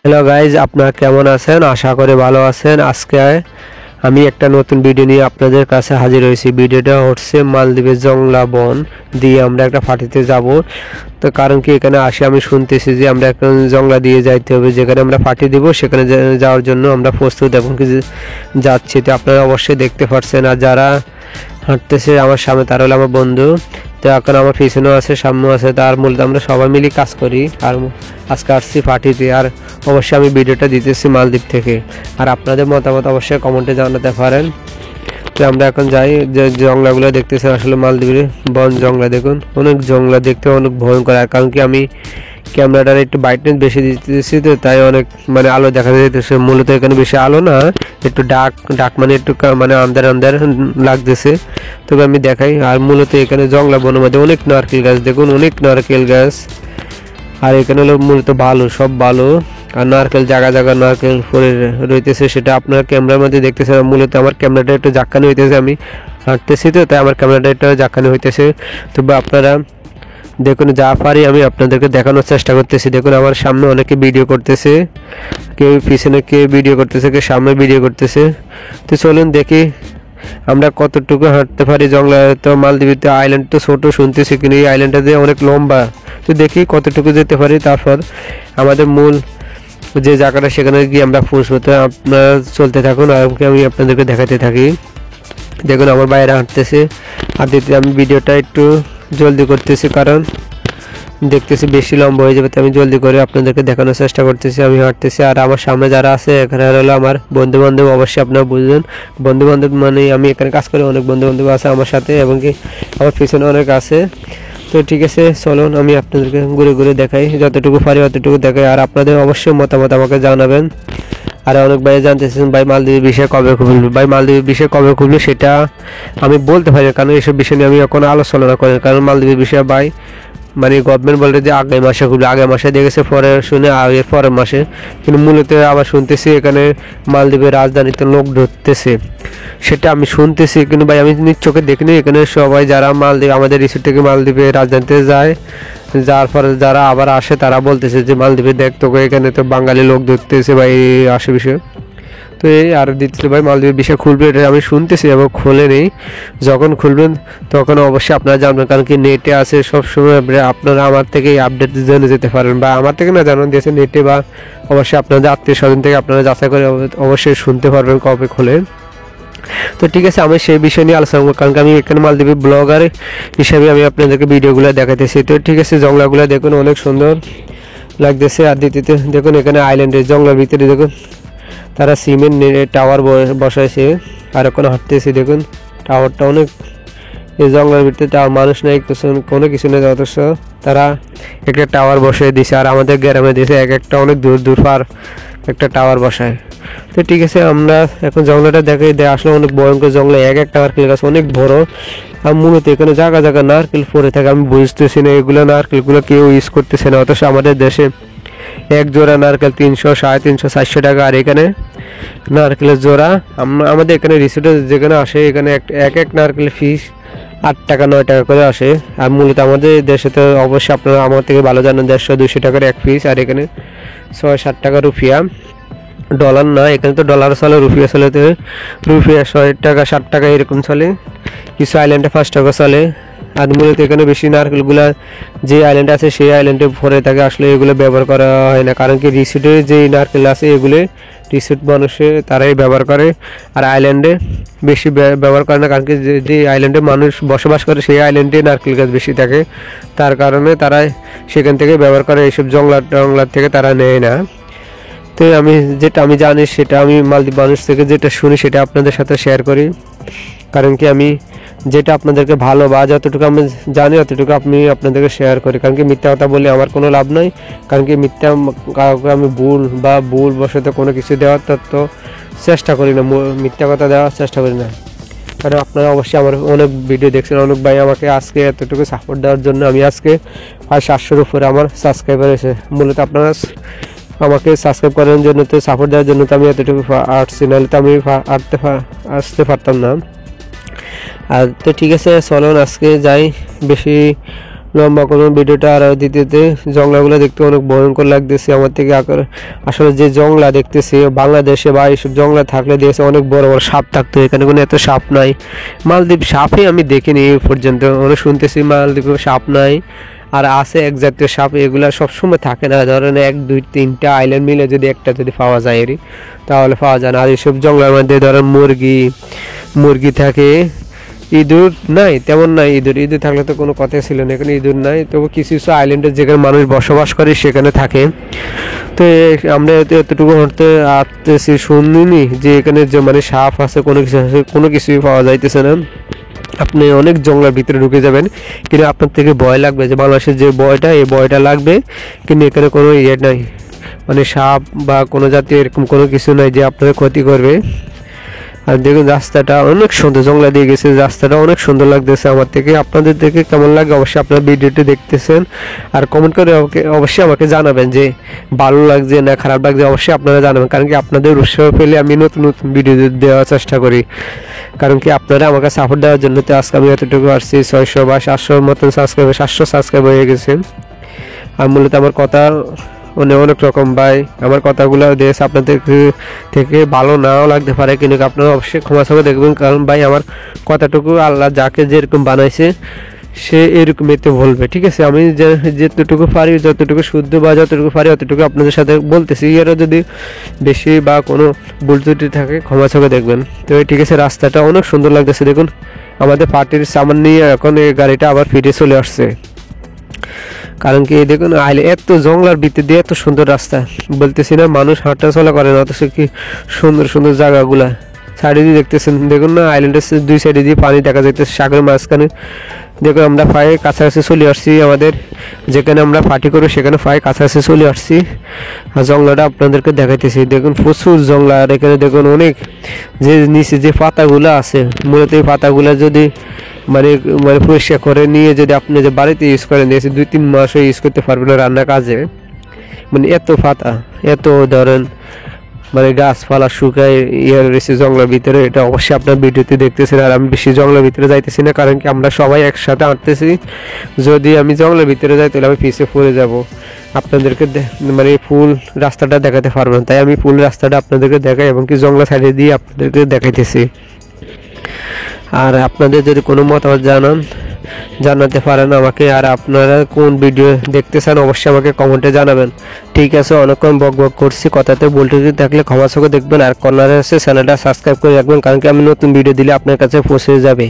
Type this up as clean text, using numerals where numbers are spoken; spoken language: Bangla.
হ্যালো গাইজ, আপনারা কেমন আছেন? আশা করি ভালো আছেন। আজকে আমি একটা নতুন ভিডিও নিয়ে আপনাদের কাছে হাজির হয়েছি। ভিডিওটা হচ্ছে মালদ্বীপের জংলা বন দিয়ে আমরা একটা পার্টিতে যাব। তো কারণ কি, এখানে আসে আমি শুনতেছি যে আমরা একটা জংলা দিয়ে যাইতে হবে, যেখানে আমরা পার্টি দিব। সেখানে যাওয়ার জন্য আমরা প্রস্তুত এবং কি যাচ্ছি। তো আপনারা অবশ্যই দেখতে পাচ্ছেন, আর যারা হাঁটতেছে আমার সামনে তারা হলো আমার বন্ধু। তো এখন আমার পিছনেও আছে, সামনেও আছে। তার মূলত আমরা সবাই মিলে কাজ করি। আর আজকে আসছি পার্টিতে। আর অবশ্যই আমি ভিডিওটা দিতেছি মালদ্বীপ থেকে। আর আপনাদের মতামত অবশ্যই কমেন্টে জানাতে পারেন। তো আমরা এখন যাই। যে জংলাগুলো দেখতেছেন আসলে মালদ্বীপের বন জংলা। দেখুন, অনেক জংলা, দেখতে অনেক ভয়ঙ্কর। আর কারণ কি, আমি ক্যামেরাটার একটু ব্রাইটনেস বেশি দিতেছি, তো তাই অনেক আলো দেখা যাইতেছে। মূলত এখানে বেশি আলো না, একটু ডাক একটু আন্ধার লাগতেছে। তবে আমি দেখাই। আর মূলত এখানে জংলা বনের মধ্যে অনেক নারকেল গাছ, দেখুন অনেক নারকেল গাছ। আর এখানে হলো মূলত বালু, সব বালু। আর নারকেল জায়গা নারকেল পরে রইতেছে, সেটা আপনার ক্যামেরার মধ্যে দেখতেছেন। মূলত আমার ক্যামেরাটা একটু জাক্কানি হইতেছে, আমি হাঁটতেছি তো তাই আমার ক্যামেরাটা একটু জাক্কানি হইতেছে। তবে আপনারা দেখুন, যা পারি আমি আপনাদেরকে দেখানোর চেষ্টা করতেছি। দেখুন আমার সামনে অনেকে ভিডিও করতেছে, কেউ পিছনে কেউ ভিডিও করতেছে, কেউ সামনে ভিডিও করতেছে। তো চলুন দেখি আমরা কতটুকু হাঁটতে পারি। জংলা তো মালদ্বীপে আইল্যান্ড তো ছোট শুনতেছি, কিন্তু এই আইল্যান্ডটা যে অনেক লম্বা। তো দেখি কতটুকু যেতে পারি। তারপর আমাদের মূল যে জায়গাটা সেখানে গিয়ে আমরা পৌঁছবো। তো আপনারা চলতে থাকুন আর আমি আপনাদেরকে দেখাতে থাকি। দেখুন আমার বাইরে হাঁটতেছে। আর দিতে আমি ভিডিওটা একটু জলদি করতেছি, কারণ দেখতেছি বেশি লম্বা হয়ে যাবে। তো আমি জলদি করে আপনাদেরকে দেখানোর চেষ্টা করতেছি। আমি হাঁটতেছি। আর আমার সামনে যারা আছে এখানে হলো আমার বন্ধু বান্ধব। অবশ্যই আপনারা বুঝবেন, বন্ধু বান্ধব মানে আমি এখানে কাজ করি, অনেক বন্ধু বান্ধব আছে আমার সাথে, এবং কি আমার পিছনে অনেক আছে। তো ঠিক আছে, চলুন আমি আপনাদেরকে ঘুরে ঘুরে দেখাই, যতটুকু পারি অতটুকু দেখাই। আর আপনাদের অবশ্যই মতামত আমাকে জানাবেন। আর অনেক ভাই জানতেছেন ভাই মালদ্বীপের বিষয়ে কবে খুলবে, ভাই মালদ্বীপের বিষয়ে কবে খুলবে সেটা আমি বলতে পারি না, কারণ এসব বিষয় নিয়ে আমি এখন আলোচনা করি। কারণ মালদ্বীপের বিষয়ে ভাই গভর্নমেন্ট বলে যে আগামী মাসে খুলবে, আগামী মাসে দেখেছে, পরে শুনে এর পরের মাসে। কিন্তু মূলত আবার শুনতেছি এখানে মালদ্বীপের রাজধানীতে লোক ঢুকতেছে, সেটা আমি শুনতেছি। কিন্তু ভাই আমি নিজ চোখে দেখিনি। এখানে সবাই যারা মালদ্বীপ আমাদের রিসোর্ট থেকে মালদ্বীপের রাজধানীতে যায়, যার পরে যারা আবার আসে তারা বলতেছে যে মালদ্বীপে দেখ তোকে এখানে তো বাঙালি লোক ঢুকতেছে ভাই আশেপাশে। তো এই আর দ্বিতীয় ভাই মালদ্বীপের বিষয় খুলবে, এটা আমি শুনতেছি এবং খোলেনি। যখন খুলবেন তখন অবশ্যই আপনারা জানবেন, কারণ কি নেটে আছে সবসময়। আপনারা আমার থেকে আপডেট জেনে যেতে পারেন, বা আমার থেকে না জানান দিয়েছে নেটে, বা অবশ্যই আপনাদের আত্মীয় স্বজন থেকে আপনারা যাচাই করে অবশ্যই শুনতে পারবেন কবে খোলে। তো ঠিক আছে, আমি সেই বিষয় নিয়ে আলোচনা করবো, কারণ আমি এখানে মালদ্বীপের ব্লগার হিসেবে আমি আপনাদেরকে ভিডিওগুলো দেখাতেছি। তো ঠিক আছে, জংলাগুলো দেখুন অনেক সুন্দর লাগতেছে। আর দ্বিতীয়তে দেখুন এখানে আইল্যান্ডের জংলার ভিতরে দেখুন তারা সিমেন্ট টাওয়ার বসাইছে। আর ওখানে হাঁটতেছি, দেখুন টাওয়ারটা অনেক, এই জঙ্গলের ভিতরে টাওয়ার, মানুষ নেই, কোনো কিছু নেই, যথেষ্ট তারা একটা টাওয়ার বসিয়ে দিছে। আর আমাদের গ্রামে দিয়েছে এক একটা অনেক দূর দূর পার একটা টাওয়ার বসায়। তো ঠিক আছে, আমরা এখন জঙ্গলটা দেখে আসলে অনেক ভয়ঙ্কর জঙ্গল, এক একটা নারকেল গাছ অনেক বড়। আর মূলত এখানে জায়গা নারকেল পড়ে থাকে, আমি বুঝতেছি না এগুলো নারকেলগুলো কেউ ইউজ করতেছে না। অথচ আমাদের দেশে এক জোড়া নারকেল 300, 350, 400 টাকা। আর এখানে নারকেলের জোড়া আমাদের এখানে রিসোর্টে যেখানে আসে, এখানে এক নারকেলের ফিস 8 টাকা 9 টাকা করে আসে। আর মূলত আমাদের দেশে তো অবশ্যই আপনারা আমার থেকে ভালো জানেন 150-200 টাকার এক পিস। আর এখানে 6-7 টাকা রুপিয়া, ডলার না, এখানে তো ডলার চলে, রুপিয়া চলে। তো রুপিয়া 6 টাকা 7 টাকা এরকম চলে, কিছু আইল্যান্ডে 5 টাকা চলে। আর মূলত এখানে বেশি নারকেলগুলা যে আইল্যান্ড আছে সেই আইল্যান্ডে ভরে থাকে, আসলে এগুলো ব্যবহার করা হয় না। কারণ কি, রিসোর্টে যে নারকেল আছে এগুলো রিসোর্ট মানুষে তারাই ব্যবহার করে, আর আইল্যান্ডে বেশি ব্যবহার করে না। কারণ কি, যে আইল্যান্ডে মানুষ বসবাস করে সেই আইল্যান্ডে নারকেল গাছ বেশি থাকে, তার কারণে তারা সেখান থেকে ব্যবহার করে, এইসব জংলার থেকে তারা নেয় না। তো যেটা আমি জানি সেটা আমি মালদ্বীপ মানুষ থেকে যেটা শুনি সেটা আপনাদের সাথে শেয়ার করি। কারণ কি, আমি যেটা আপনাদেরকে ভালো বা যতটুকু আমি জানি অতটুকু আমি আপনাদেরকে শেয়ার করি। কারণ কি, মিথ্যা কথা বলে আমার কোনো লাভ নাই। কারণ কি, মিথ্যা কাউকে আমি ভুল বশত কোনো কিছু দেওয়ার তো চেষ্টা করি না, মিথ্যা কথা দেওয়ার চেষ্টা করি না। কারণ আপনারা অবশ্যই আমার অনেক ভিডিও দেখছেন, অনেক ভাই আমাকে আজকে এতটুকু সাপোর্ট দেওয়ার জন্য। আমি আজকে 500-700-র উপরে আমার সাবস্ক্রাইবার এসে, মূলত আপনারা আমাকে সাবস্ক্রাইব করার জন্য, তো সাপোর্ট দেওয়ার জন্য তো আমি এতটুকু আসছি, নাহলে তো আমি আসতে পারতাম না। আর তো ঠিক আছে, চলুন আজকে যাই, বেশি লম্বা করুন ভিডিওটা। আর দ্বিতীয়তে জংলাগুলো দেখতে অনেক ভয়ঙ্কর লাগতেছে আমার থেকে। আসলে যে জংলা দেখতেছি বাংলাদেশে বা এইসব জংলা থাকলে দিয়েছে অনেক বড় বড় সাপ থাকতো, এখানে কোনো এত সাপ নাই। মালদ্বীপ সাপই আমি দেখিনি এই পর্যন্ত, অনেক শুনতেছি মালদ্বীপে সাপ নাই। আর আছে এক জাতীয় সাপ, এগুলা সবসময় থাকে না, ধরেন 1 2 3টা আইল্যান্ড মিলে যদি একটা যদি পাওয়া যায় এরই তাহলে পাওয়া যায় না। আর এইসব জঙ্গলের মধ্যে ধরেন মুরগি থাকে, ইঁদুর নাই তেমন নাই। ইঁদুর থাকলে তো কোনো কথা ছিল না, এখানে ইঁদুর নাই। তবু কিছু কিছু আইল্যান্ডে যেখানে মানুষ বসবাস করে সেখানে থাকে। তো আমরা এতটুকু হতে আসতেছি, শুনিনি যে এখানে যে মানে সাপ আছে কোনো কিছুই পাওয়া যাইতেছে না। আপনি অনেক জঙ্গলের ভিতরে ঢুকে যাবেন, কিন্তু আপনার থেকে ভয় লাগবে, যে বাংলাদেশের যে ভয়টা এই ভয়টা লাগবে। কিন্তু এখানে কোনো নাই, মানে সাপ বা কোনো জাতীয় এরকম কোনো কিছু নাই যে আপনার ক্ষতি করবে। আর দেখুন রাস্তাটা অনেক সুন্দর, জঙ্গলা দিয়ে গেছে, রাস্তাটা অনেক সুন্দর লাগতেছে আমার থেকে। আপনাদের থেকে কেমন লাগে অবশ্যই আপনারা ভিডিওটি দেখতেছেন আর কমেন্ট করে অবশ্যই আমাকে জানাবেন যে ভালো লাগছে না খারাপ লাগছে, অবশ্যই আপনারা জানাবেন। কারণ কি আপনাদের উৎসাহ পেলে আমি নতুন নতুন ভিডিও দেওয়ার চেষ্টা করি। কারণ কি আপনারা আমাকে সাপোর্ট দেওয়ার জন্য তো আজকে আমি এতটুকু আসছি, 600 বা 700 মতন সাবস্ক্রাইবার, 700 সাবস্ক্রাইবার হয়ে গেছে। আর মূলত আমার কথা অনেক রকম ভাই, আমার কথাগুলো দেশ আপনাদের থেকে ভালো নাও লাগতে পারে, কিন্তু আপনারা অবশ্যই ক্ষমা করে দেখবেন। কারণ ভাই আমার কথাটুকু আল্লাহ যাকে যেরকম বানাইছে সে এরকমই তো বলবে, ঠিক আছে। আমি যেতটুকু পারি, যতটুকু শুদ্ধ বা যতটুকু পারি অতটুকু আপনাদের সাথে বলতেছি। এরও যদি বেশি বা কোনো ভুল ত্রুটি থাকে ক্ষমা করে দেখবেন। তো ঠিক আছে, রাস্তাটা অনেক সুন্দর লাগতেছে। দেখুন আমাদের পার্টির সামান নিয়ে এখন এই গাড়িটা আবার ফিরে চলে আসছে। কারণ কি দেখুন এত জঙ্গলার ভিতর দিয়ে এত সুন্দর রাস্তা, বলতেছি না মানুষ হাঁটা চলা করে না, অথচ কি সুন্দর সুন্দর জায়গাগুলা সাইডে দিয়ে দেখতেছেন। দেখুন না আইল্যান্ডের 2 সাইডে দিয়ে পানি দেখা যাইতেছে, সাগরের মাঝখানে। দেখুন আমরা প্রায় কাছাকাছি চলে আসছি, আমাদের যেখানে আমরা পার্টি করি সেখানে প্রায় কাছাকাছি চলে আসছি। আর জঙ্গলাটা আপনাদেরকে দেখাইতেছি। দেখুন প্রচুর জঙ্গলা, আর এখানে দেখুন অনেক যে নিচে যে পাতাগুলো আছে, মূলত এই পাতাগুলো যদি মানে পরিষ্কার করে নিয়ে যদি আপনি যে বাড়িতে ইউজ করেন, 2-3 মাসও ইউজ করতে পারবেন না রান্নার কাজে। মানে এত পাতা, এত ধরেন মানে গাছপালা শুকায় রয়েছে জঙ্গলের ভিতরে। এটা অবশ্যই আপনার ভিডিওতে দেখতেছেন। আর আমি বেশি জঙ্গলের ভিতরে যাইতেছি না, কারণ কি আমরা সবাই একসাথে হাঁটতেছি। যদি আমি জঙ্গলের ভিতরে যাই তাহলে আমি পিছিয়ে পড়ে যাব, আপনাদেরকে মানে ফুল রাস্তাটা দেখাতে পারবেন। তাই আমি ফুল রাস্তাটা আপনাদেরকে দেখাই এবং কি জঙ্গলের সাইডে দিয়ে আপনাদেরকে দেখাইতেছি। আর আপনাদের যদি কোনো মতামত জানাতে পারেন আমাকে, আর আপনারা কোন ভিডিও দেখতে চান অবশ্যই আমাকে কমেন্টে জানাবেন। ঠিক আছে, অনেকক্ষণ বক করছি, কথাতে বলতে থাকলে ক্ষমা চোখে দেখবেন। আর কর্নারে আছে চ্যানেলটা সাবস্ক্রাইব করে রাখবেন, কারণ কি আমি নতুন ভিডিও দিলে আপনার কাছে পৌঁছে যাবে।